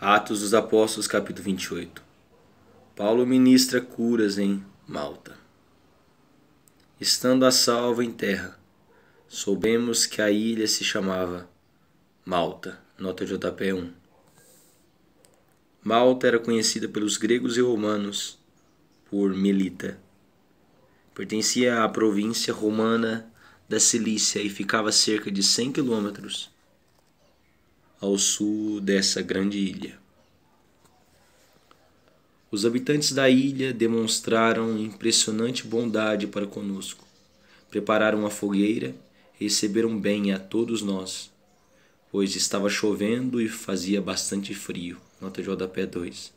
Atos dos Apóstolos, capítulo 28. Paulo ministra curas em Malta. Estando a salvo em terra, soubemos que a ilha se chamava Malta. Nota JP 1. Malta era conhecida pelos gregos e romanos por Melita. Pertencia à província romana da Cilícia e ficava a cerca de 100 quilômetros ao sul dessa grande ilha. Os habitantes da ilha demonstraram impressionante bondade para conosco. Prepararam uma fogueira e receberam bem a todos nós, pois estava chovendo e fazia bastante frio. Nota JP 2.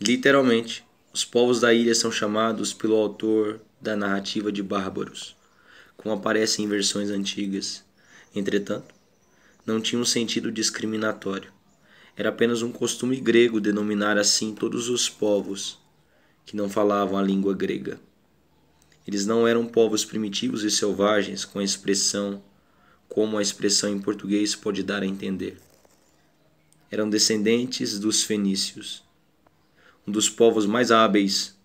Literalmente, os povos da ilha são chamados pelo autor da narrativa de bárbaros, como aparece em versões antigas. Entretanto, não tinha um sentido discriminatório. Era apenas um costume grego denominar assim todos os povos que não falavam a língua grega. Eles não eram povos primitivos e selvagens, como a expressão em português pode dar a entender. Eram descendentes dos fenícios, um dos povos mais hábeis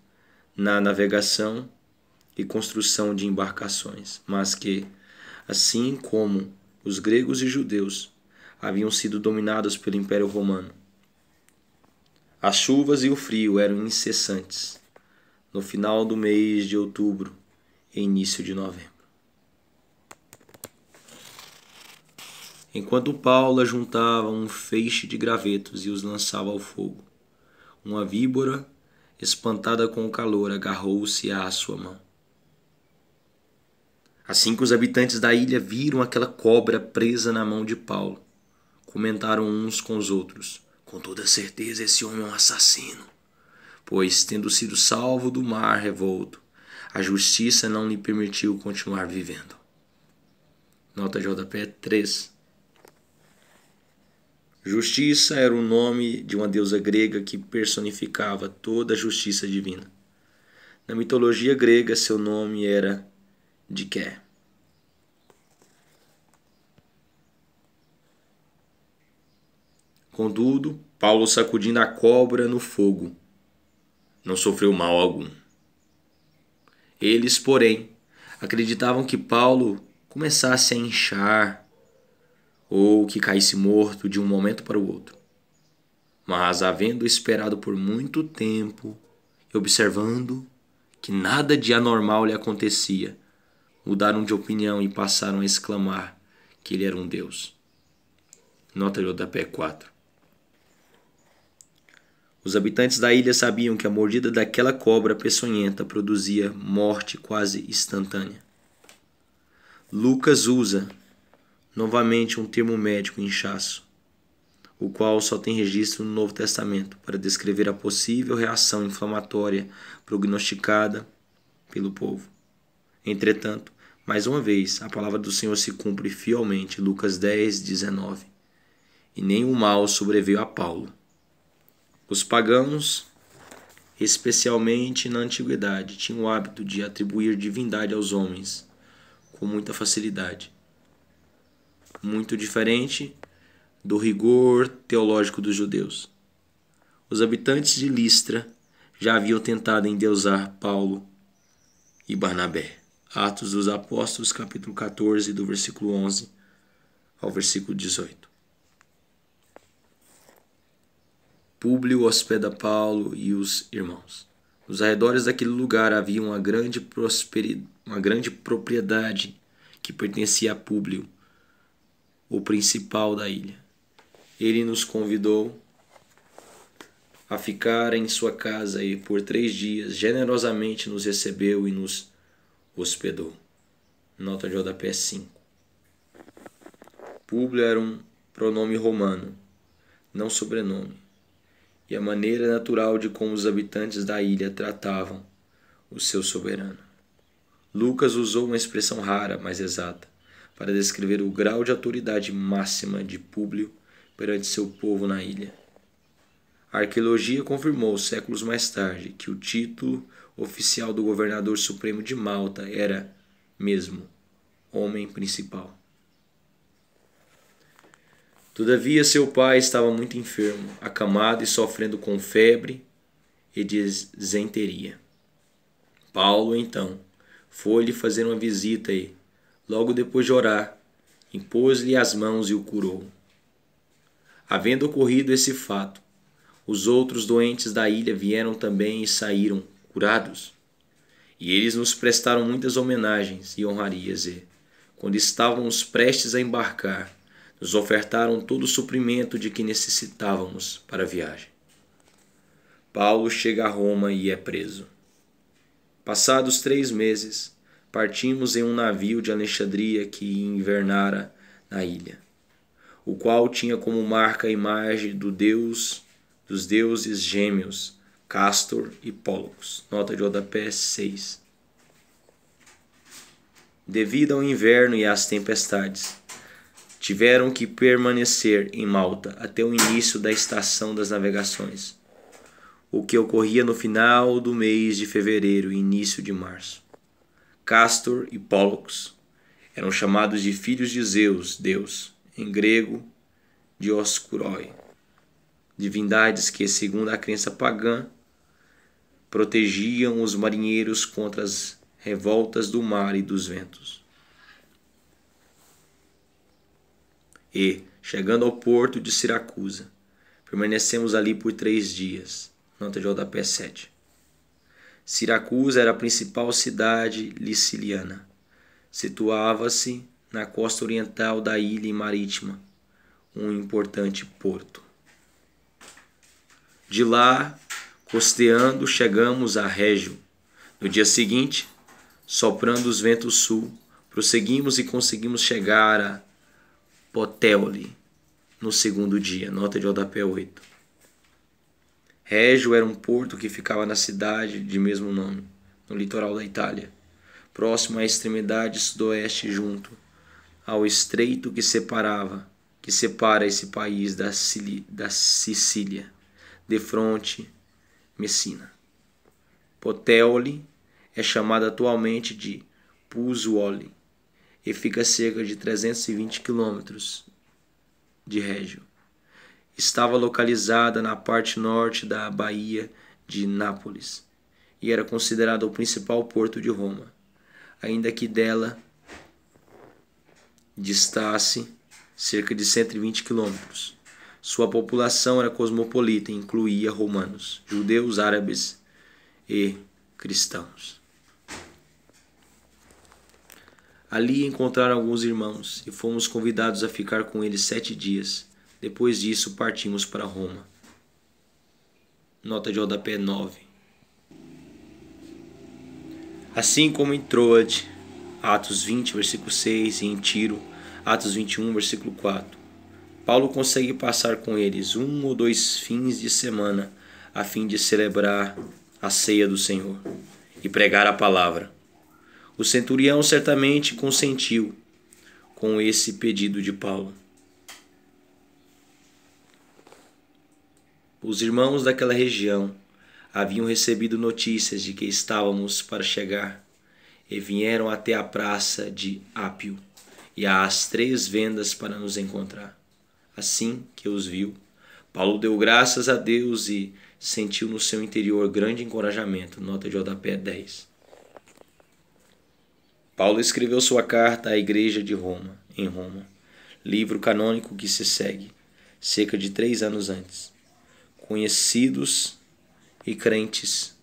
na navegação e construção de embarcações, mas que, assim como os gregos e judeus, haviam sido dominados pelo Império Romano. As chuvas e o frio eram incessantes no final do mês de outubro e início de novembro. Enquanto Paulo juntava um feixe de gravetos e os lançava ao fogo, uma víbora, espantada com o calor, agarrou-se à sua mão. Assim que os habitantes da ilha viram aquela cobra presa na mão de Paulo, comentaram uns com os outros: com toda certeza esse homem é um assassino, pois, tendo sido salvo do mar revolto, a justiça não lhe permitiu continuar vivendo. Nota JP 3. Justiça era o nome de uma deusa grega que personificava toda a justiça divina. Na mitologia grega, seu nome era Diké. Contudo, Paulo, sacudindo a cobra no fogo, não sofreu mal algum. Eles, porém, acreditavam que Paulo começasse a inchar ou que caísse morto de um momento para o outro. Mas, havendo esperado por muito tempo e observando que nada de anormal lhe acontecia, mudaram de opinião e passaram a exclamar que ele era um deus. Nota JP 4. Os habitantes da ilha sabiam que a mordida daquela cobra peçonhenta produzia morte quase instantânea. Lucas usa novamente um termo médico, inchaço, o qual só tem registro no Novo Testamento para descrever a possível reação inflamatória prognosticada pelo povo. Entretanto, mais uma vez, a palavra do Senhor se cumpre fielmente, Lucas 10, 19. E nenhum mal sobreveio a Paulo. Os pagãos, especialmente na antiguidade, tinham o hábito de atribuir divindade aos homens com muita facilidade. Muito diferente do rigor teológico dos judeus. Os habitantes de Listra já haviam tentado endeusar Paulo e Barnabé. Atos dos Apóstolos, capítulo 14, do versículo 11 ao versículo 18. Públio hospeda Paulo e os irmãos. Nos arredores daquele lugar havia uma grande propriedade que pertencia a Públio, o principal da ilha. Ele nos convidou a ficar em sua casa e por 3 dias generosamente nos recebeu e nos hospedou. Nota JP 5. Públio era um pronome romano, não sobrenome, e a maneira natural de como os habitantes da ilha tratavam o seu soberano. Lucas usou uma expressão rara, mas exata, para descrever o grau de autoridade máxima de Públio perante seu povo na ilha. A arqueologia confirmou séculos mais tarde que o título oficial do governador supremo de Malta era mesmo homem principal. Todavia seu pai estava muito enfermo, acamado e sofrendo com febre e disenteria. Paulo, então, foi-lhe fazer uma visita e, logo depois de orar, impôs-lhe as mãos e o curou. Havendo ocorrido esse fato, os outros doentes da ilha vieram também e saíram curados. E eles nos prestaram muitas homenagens e honrarias e, quando estávamos prestes a embarcar, nos ofertaram todo o suprimento de que necessitávamos para a viagem. Paulo chega a Roma e é preso. Passados 3 meses, partimos em um navio de Alexandria que invernara na ilha, o qual tinha como marca a imagem dos deuses gêmeos, Castor e Pólux. Nota de rodapé 6. Devido ao inverno e às tempestades, tiveram que permanecer em Malta até o início da estação das navegações, o que ocorria no final do mês de fevereiro e início de março. Castor e Pólux eram chamados de filhos de Zeus, Deus, em grego, Dioscuroi, divindades que, segundo a crença pagã, protegiam os marinheiros contra as revoltas do mar e dos ventos. E, chegando ao porto de Siracusa, permanecemos ali por 3 dias. Nota de rodapé 7. Siracusa era a principal cidade liciliana. Situava-se na costa oriental da ilha marítima, um importante porto. De lá, costeando, chegamos a Régio. No dia seguinte, soprando os ventos sul, prosseguimos e conseguimos chegar a Puteoli no segundo dia. Nota de rodapé 8. Régio era um porto que ficava na cidade de mesmo nome, no litoral da Itália, próximo à extremidade sudoeste junto ao estreito que separa esse país da Sicília, defronte Messina. Puteoli é chamada atualmente de Pozzuoli e fica a cerca de 320 quilômetros de Régio. Estava localizada na parte norte da Baía de Nápoles e era considerada o principal porto de Roma, ainda que dela distasse cerca de 120 quilômetros. Sua população era cosmopolita e incluía romanos, judeus, árabes e cristãos. Ali encontraram alguns irmãos e fomos convidados a ficar com eles 7 dias. Depois disso, partimos para Roma. Nota de rodapé 9. Assim como em Troade, Atos 20, versículo 6, e em Tiro, Atos 21, versículo 4, Paulo consegue passar com eles 1 ou 2 fins de semana a fim de celebrar a ceia do Senhor e pregar a palavra. O centurião certamente consentiu com esse pedido de Paulo. Os irmãos daquela região haviam recebido notícias de que estávamos para chegar e vieram até a praça de Ápio e às 3 vendas para nos encontrar. Assim que os viu, Paulo deu graças a Deus e sentiu no seu interior grande encorajamento. Nota de rodapé 10. Paulo escreveu sua carta à igreja de Roma, em Roma, livro canônico que se segue, cerca de 3 anos antes. Conhecidos e crentes,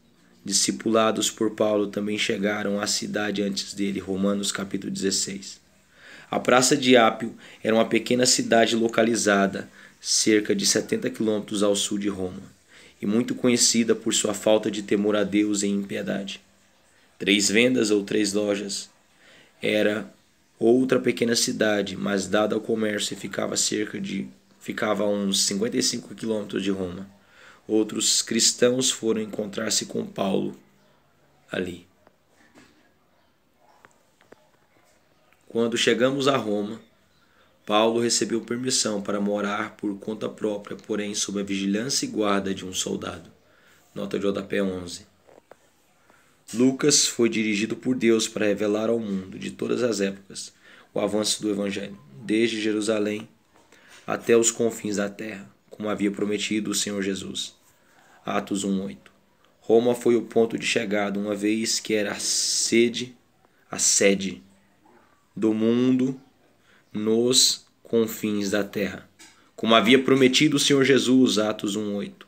discipulados por Paulo, também chegaram à cidade antes dele. Romanos capítulo 16. A praça de Ápio era uma pequena cidade localizada cerca de 70 quilômetros ao sul de Roma e muito conhecida por sua falta de temor a Deus e impiedade. 3 vendas ou 3 lojas era outra pequena cidade, mas dada ao comércio ficava a uns 55 quilômetros de Roma. Outros cristãos foram encontrar-se com Paulo ali. Quando chegamos a Roma, Paulo recebeu permissão para morar por conta própria, porém sob a vigilância e guarda de um soldado. Nota de rodapé 11. Lucas foi dirigido por Deus para revelar ao mundo de todas as épocas o avanço do Evangelho, desde Jerusalém até os confins da terra, como havia prometido o Senhor Jesus. Atos 1:8. Roma foi o ponto de chegada, uma vez que era a sede do mundo nos confins da terra, como havia prometido o Senhor Jesus. Atos 1:8.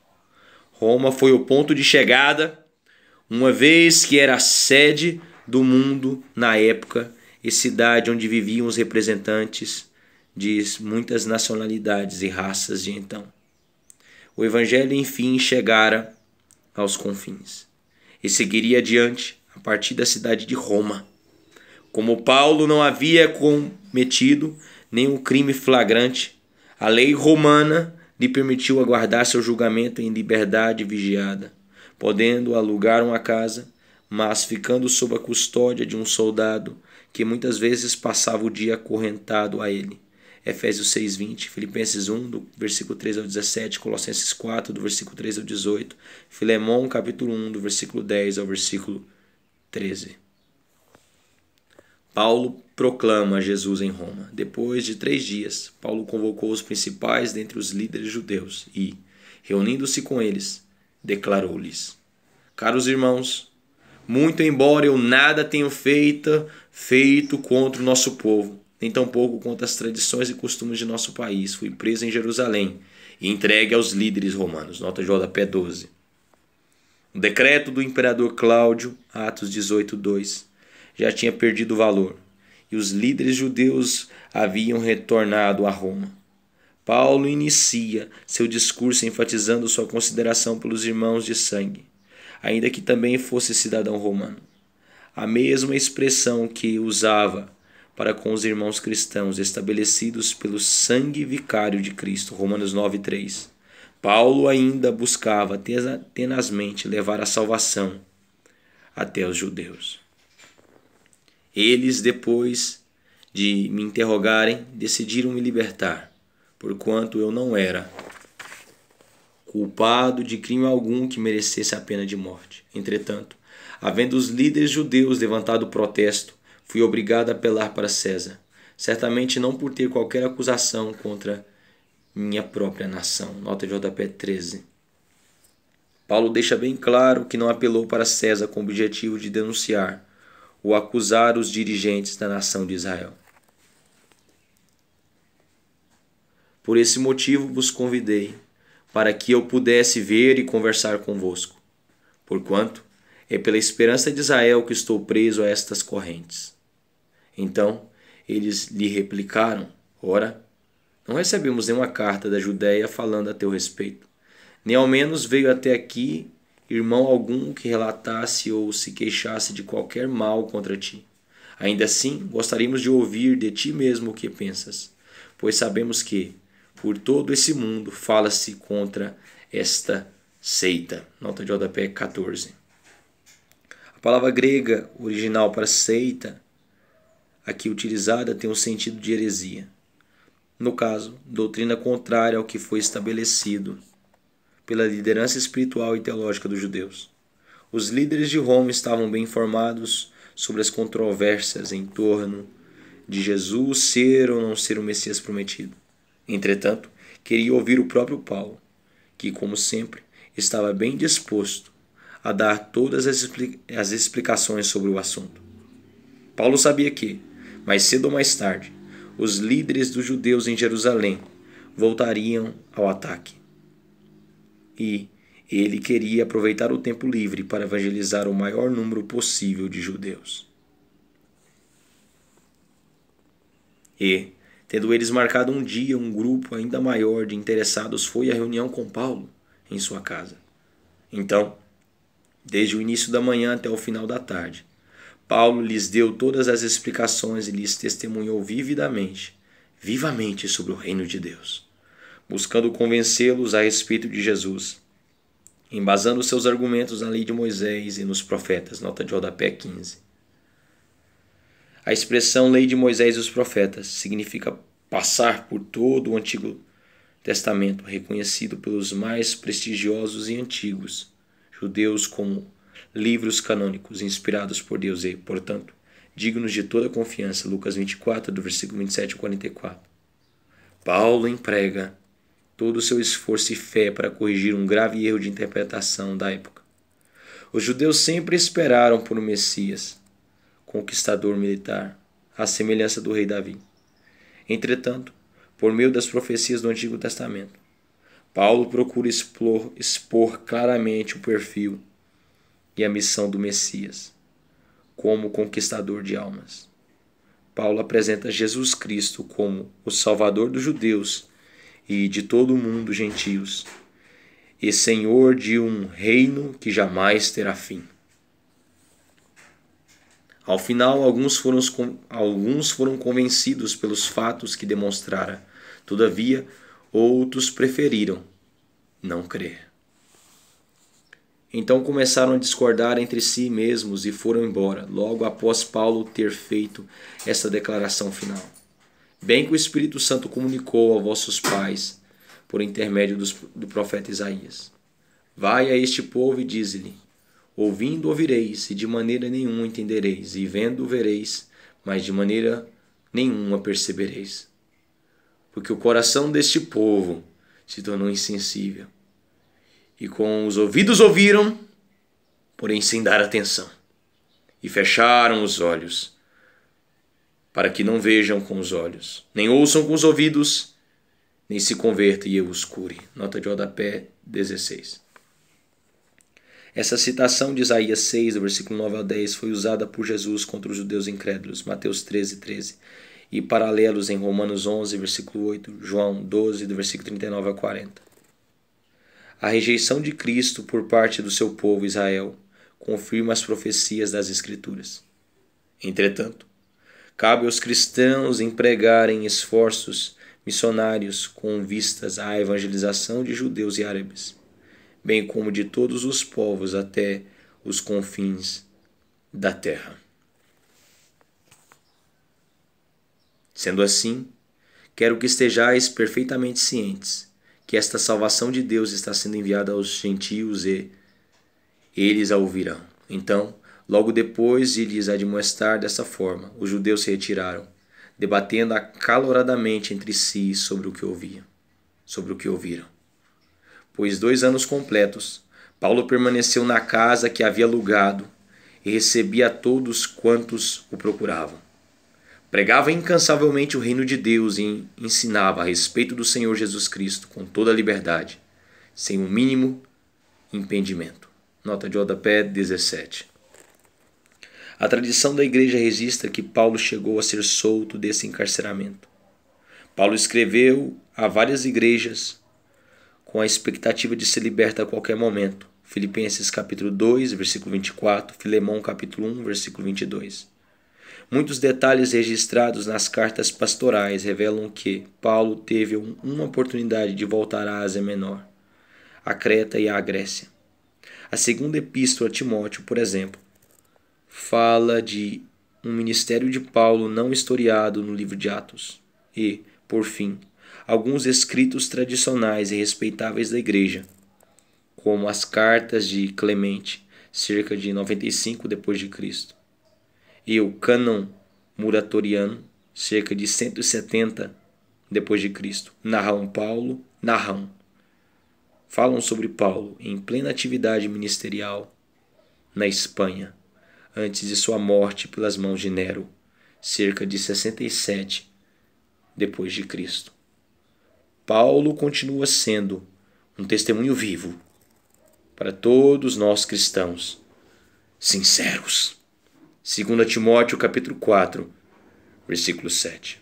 Roma foi o ponto de chegada, uma vez que era a sede do mundo na época e cidade onde viviam os representantes de muitas nacionalidades e raças de então. O evangelho, enfim, chegara aos confins e seguiria adiante a partir da cidade de Roma. Como Paulo não havia cometido nenhum crime flagrante, a lei romana lhe permitiu aguardar seu julgamento em liberdade vigiada, podendo alugar uma casa, mas ficando sob a custódia de um soldado que muitas vezes passava o dia acorrentado a ele. Efésios 6:20, Filipenses 1, do versículo 3 ao 17, Colossenses 4, do versículo 3 ao 18, Filemão, capítulo 1, do versículo 10 ao versículo 13. Paulo proclama Jesus em Roma. Depois de 3 dias, Paulo convocou os principais dentre os líderes judeus e, reunindo-se com eles, declarou-lhes: Caros irmãos, muito embora eu nada tenha feito contra o nosso povo, nem tampouco contra as tradições e costumes de nosso país, fui preso em Jerusalém e entregue aos líderes romanos. Nota de rodapé 12. O decreto do imperador Cláudio, Atos 18:2, já tinha perdido valor, e os líderes judeus haviam retornado a Roma. Paulo inicia seu discurso enfatizando sua consideração pelos irmãos de sangue, ainda que também fosse cidadão romano. A mesma expressão que usava para com os irmãos cristãos estabelecidos pelo sangue vicário de Cristo, Romanos 9:3. Paulo ainda buscava tenazmente levar a salvação até os judeus. Eles, depois de me interrogarem, decidiram me libertar, porquanto eu não era culpado de crime algum que merecesse a pena de morte. Entretanto, havendo os líderes judeus levantado protesto, fui obrigado a apelar para César, certamente não por ter qualquer acusação contra minha própria nação. Nota de rodapé 13. Paulo deixa bem claro que não apelou para César com o objetivo de denunciar ou acusar os dirigentes da nação de Israel. Por esse motivo vos convidei, para que eu pudesse ver e conversar convosco, porquanto é pela esperança de Israel que estou preso a estas correntes. Então eles lhe replicaram: Ora, não recebemos nenhuma carta da Judéia falando a teu respeito, nem ao menos veio até aqui irmão algum que relatasse ou se queixasse de qualquer mal contra ti. Ainda assim, gostaríamos de ouvir de ti mesmo o que pensas, pois sabemos que, por todo esse mundo, fala-se contra esta seita. Nota de rodapé 14. A palavra grega original para seita, aqui utilizada, tem um sentido de heresia. No caso, doutrina contrária ao que foi estabelecido pela liderança espiritual e teológica dos judeus. Os líderes de Roma estavam bem informados sobre as controvérsias em torno de Jesus ser ou não ser o Messias prometido. Entretanto, queria ouvir o próprio Paulo, que, como sempre, estava bem disposto a dar todas as explicações sobre o assunto. Paulo sabia que, mais cedo ou mais tarde, os líderes dos judeus em Jerusalém voltariam ao ataque. E ele queria aproveitar o tempo livre para evangelizar o maior número possível de judeus. E, tendo eles marcado um dia, um grupo ainda maior de interessados foi à reunião com Paulo em sua casa. Então, desde o início da manhã até o final da tarde, Paulo lhes deu todas as explicações e lhes testemunhou vivamente sobre o reino de Deus, buscando convencê-los a respeito de Jesus, embasando seus argumentos na lei de Moisés e nos profetas. Nota de rodapé 15. A expressão lei de Moisés e os profetas significa passar por todo o Antigo Testamento, reconhecido pelos mais prestigiosos e antigos judeus como livros canônicos inspirados por Deus e, portanto, dignos de toda confiança. Lucas 24, do versículo 27 ao 44. Paulo emprega todo o seu esforço e fé para corrigir um grave erro de interpretação da época. Os judeus sempre esperaram por um Messias, conquistador militar, à semelhança do rei Davi. Entretanto, por meio das profecias do Antigo Testamento, Paulo procura expor claramente o perfil e a missão do Messias, como conquistador de almas. Paulo apresenta Jesus Cristo como o Salvador dos judeus e de todo o mundo gentios, e Senhor de um reino que jamais terá fim. Ao final, alguns foram convencidos pelos fatos que demonstrara. Todavia, outros preferiram não crer. Então começaram a discordar entre si mesmos e foram embora, logo após Paulo ter feito esta declaração final. Bem que o Espírito Santo comunicou a vossos pais, por intermédio do profeta Isaías. Vai a este povo e dize-lhe: ouvindo ouvireis, e de maneira nenhuma entendereis, e vendo vereis, mas de maneira nenhuma percebereis. Porque o coração deste povo se tornou insensível, e com os ouvidos ouviram, porém sem dar atenção, e fecharam os olhos, para que não vejam com os olhos, nem ouçam com os ouvidos, nem se converta e eu os cure. Nota de rodapé 16. Essa citação de Isaías 6, do versículo 9 ao 10, foi usada por Jesus contra os judeus incrédulos, Mateus 13, e paralelos em Romanos 11, versículo 8, João 12, do versículo 39 a 40. A rejeição de Cristo por parte do seu povo Israel confirma as profecias das Escrituras. Entretanto, cabe aos cristãos empregarem esforços missionários com vistas à evangelização de judeus e árabes, bem como de todos os povos até os confins da terra. Sendo assim, quero que estejais perfeitamente cientes que esta salvação de Deus está sendo enviada aos gentios e eles a ouvirão. Então, logo depois de lhes admoestar dessa forma, os judeus se retiraram, debatendo acaloradamente entre si sobre o que ouviram. Pois 2 anos completos, Paulo permaneceu na casa que havia alugado e recebia a todos quantos o procuravam. Pregava incansavelmente o reino de Deus e ensinava a respeito do Senhor Jesus Cristo com toda a liberdade, sem o mínimo impedimento. Nota de rodapé 17. A tradição da igreja registra que Paulo chegou a ser solto desse encarceramento. Paulo escreveu a várias igrejas com a expectativa de ser liberto a qualquer momento. Filipenses capítulo 2, versículo 24, Filemão capítulo 1, versículo 22. Muitos detalhes registrados nas cartas pastorais revelam que Paulo teve uma oportunidade de voltar à Ásia Menor, à Creta e à Grécia. A segunda epístola a Timóteo, por exemplo, fala de um ministério de Paulo não historiado no livro de Atos. E, por fim, alguns escritos tradicionais e respeitáveis da igreja, como as cartas de Clemente, cerca de 95 d.C., e o cânon muratoriano, cerca de 170 d.C., narram. Falam sobre Paulo em plena atividade ministerial na Espanha, antes de sua morte pelas mãos de Nero, cerca de 67 d.C. Paulo continua sendo um testemunho vivo para todos nós cristãos sinceros. 2 Timóteo capítulo 4, versículo 7.